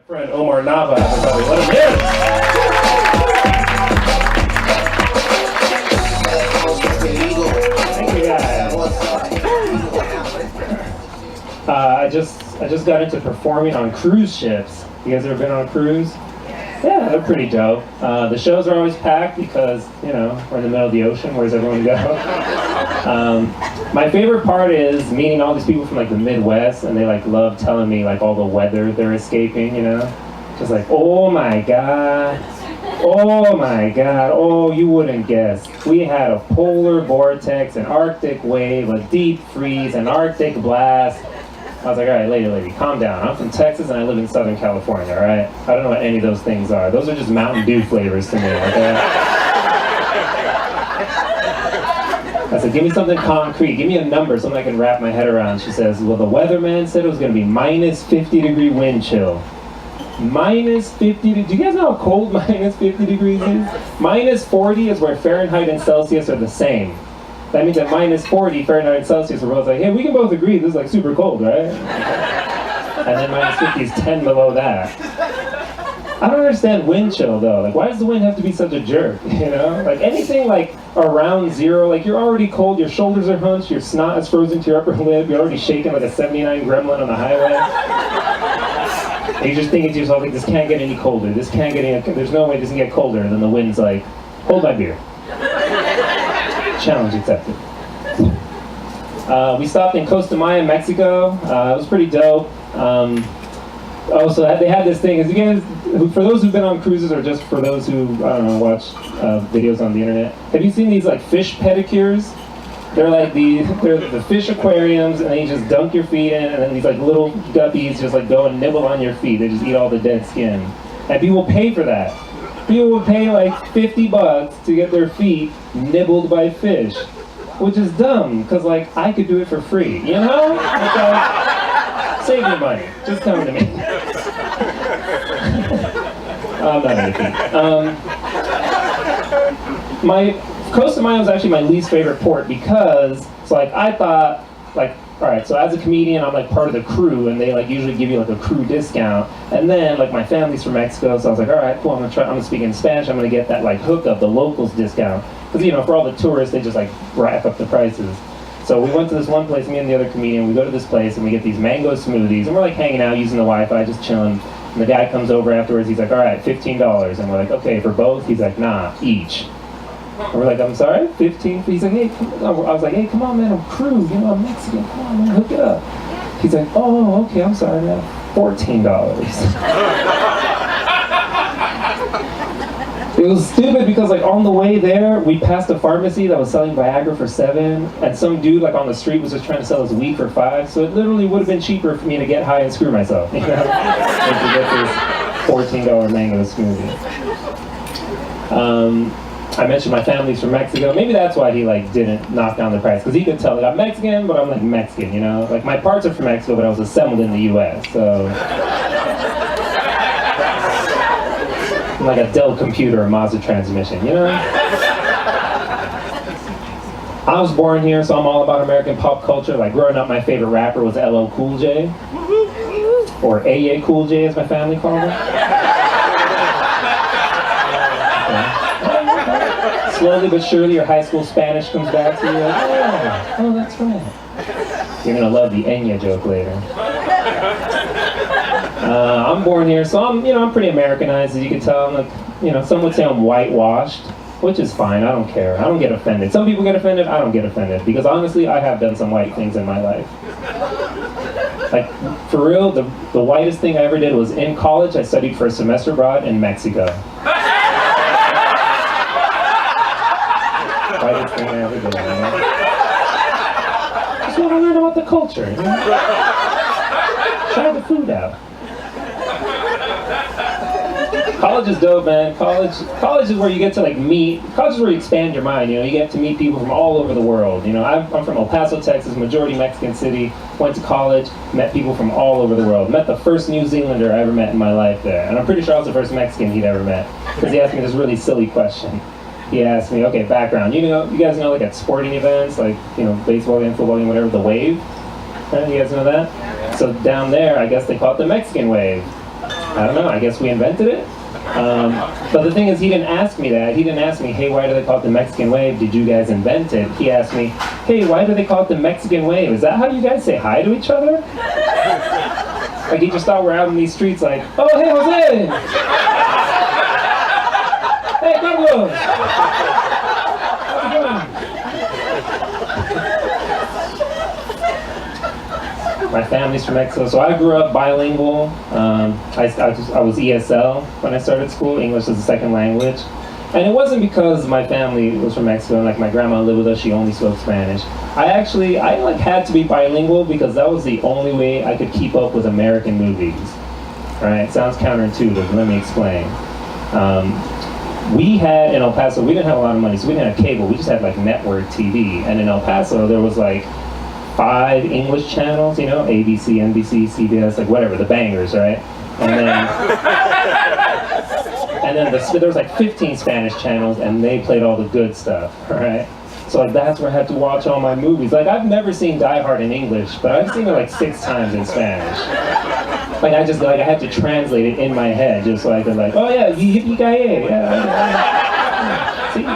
Friend Omar Nava, everybody, let him in. Thank you guys. I just got into performing on cruise ships. You guys ever been on a cruise? Yeah, they're pretty dope. The shows are always packed because, you know, we're in the middle of the ocean. Where does everyone go? My favorite part is meeting all these people from like the Midwest, and they like love telling me like all the weather they're escaping, you know? Just like, oh my God, oh, you wouldn't guess. We had a polar vortex, an Arctic wave, a deep freeze, an Arctic blast. I was like, all right, lady, calm down. I'm from Texas and I live in Southern California, all right? I don't know what any of those things are. Those are just Mountain Dew flavors to me, okay? I said, give me something concrete. Give me a number, something I can wrap my head around. She says, well, the weatherman said it was going to be minus 50-degree wind chill. Minus 50, do you guys know how cold minus 50 degrees is? Minus 40 is where Fahrenheit and Celsius are the same. That means at minus 40 Fahrenheit and Celsius, we're both like, hey, we can both agree this is like super cold, right? And then minus 50 is 10 below that. I don't understand wind chill though. Like, why does the wind have to be such a jerk, you know? Like anything like around zero, like you're already cold, your shoulders are hunched, your snot is frozen to your upper lip, you're already shaking like a 79 gremlin on the highway. And you're just thinking to yourself, like, this can't get any colder, this can't get any, there's no way this can get colder. And then the wind's like, hold my beer. Challenge accepted. We stopped in Costa Maya, Mexico. It was pretty dope. Also, they had this thing, for those who've been on cruises or just for those who, I don't know, watch videos on the internet, have you seen these like fish pedicures? They're like they're the fish aquariums, and then you just dunk your feet in, and then these like little guppies just like go and nibble on your feet. They just eat all the dead skin. And people pay for that. People would pay like $50 to get their feet nibbled by fish, which is dumb, because like I could do it for free, you know? Like, save your money, just come to me. I'm not making. Costa Maya was actually my least favorite port because it's like I thought like, all right, so as a comedian, I'm like part of the crew, and they like usually give you like a crew discount. And then like my family's from Mexico, so I was like, all right, cool, I'm gonna speak in Spanish. I'm gonna get that like hookup, the locals discount, because you know for all the tourists they just like rack up the prices. So we went to this one place, me and the other comedian. We go to this place and we get these mango smoothies, and we're like hanging out using the Wi-Fi, just chilling. And the guy comes over afterwards. He's like, all right, $15, and we're like, okay, for both. He's like, nah, each. And we're like, I'm sorry, 15? He's like, hey, I was like, hey, come on, man, I'm crew, you know, I'm Mexican, come on, man, hook it up. He's like, oh, okay, I'm sorry, man, $14. It was stupid because, like, on the way there, we passed a pharmacy that was selling Viagra for $7, and some dude, like, on the street was just trying to sell his weed for $5, so it literally would have been cheaper for me to get high and screw myself, you know, than to get this $14 mango smoothie. I mentioned my family's from Mexico. Maybe that's why he like didn't knock down the price, because he could tell that I'm Mexican, but I'm like Mexican, you know? Like my parts are from Mexico, but I was assembled in the US, so. I'm like a Dell computer, a Mazda transmission, you know? I was born here, so I'm all about American pop culture. Like growing up, my favorite rapper was LL Cool J, or AA Cool J as my family called him. Slowly but surely, your high school Spanish comes back to you. Like, oh, that's right. You're gonna love the Enya joke later. I'm born here, so I'm pretty Americanized, as you can tell. I'm like, some would say I'm whitewashed, which is fine. I don't care. I don't get offended. Some people get offended. I don't get offended because honestly, I have done some white things in my life. Like for real, the whitest thing I ever did was in college. I studied for a semester abroad in Mexico. Whitest thing I ever did, you know? Just want to learn about the culture, you know? Try the food out. College is dope, man. College is where you get to like meet. College is where you expand your mind. You know, you get to meet people from all over the world. You know, I'm from El Paso, Texas, majority Mexican city. Went to college, met people from all over the world. Met the first New Zealander I ever met in my life there, and I'm pretty sure I was the first Mexican he'd ever met because he asked me this really silly question. He asked me, okay, background. You guys know like at sporting events, like baseball game, football game, whatever, the wave. Right? You guys know that? Yeah. So down there, I guess they call it the Mexican wave. I don't know, I guess we invented it. But the thing is, he didn't ask me that. He didn't ask me, hey, why do they call it the Mexican wave? Did you guys invent it? He asked me, hey, why do they call it the Mexican wave? Is that how you guys say hi to each other? Like, he just thought we're out in these streets like, oh, hey, Jose! Hey, Carlos! How's it going? My family's from Mexico, so I grew up bilingual. I was ESL when I started school, English as a second language. And it wasn't because my family was from Mexico, and like my grandma lived with us, she only spoke Spanish. I like had to be bilingual because that was the only way I could keep up with American movies. Alright, sounds counterintuitive, but let me explain. We had, in El Paso, we didn't have a lot of money, so we didn't have cable, we just had like network TV. And in El Paso, there was like 5 English channels, you know, ABC, NBC, CBS, like whatever, the bangers, right? And then there was like 15 Spanish channels, and they played all the good stuff, right? So like that's where I had to watch all my movies. Like I've never seen Die Hard in English, but I've seen it like 6 times in Spanish. Like I had to translate it in my head just so I could like, oh yeah, you yeah. See?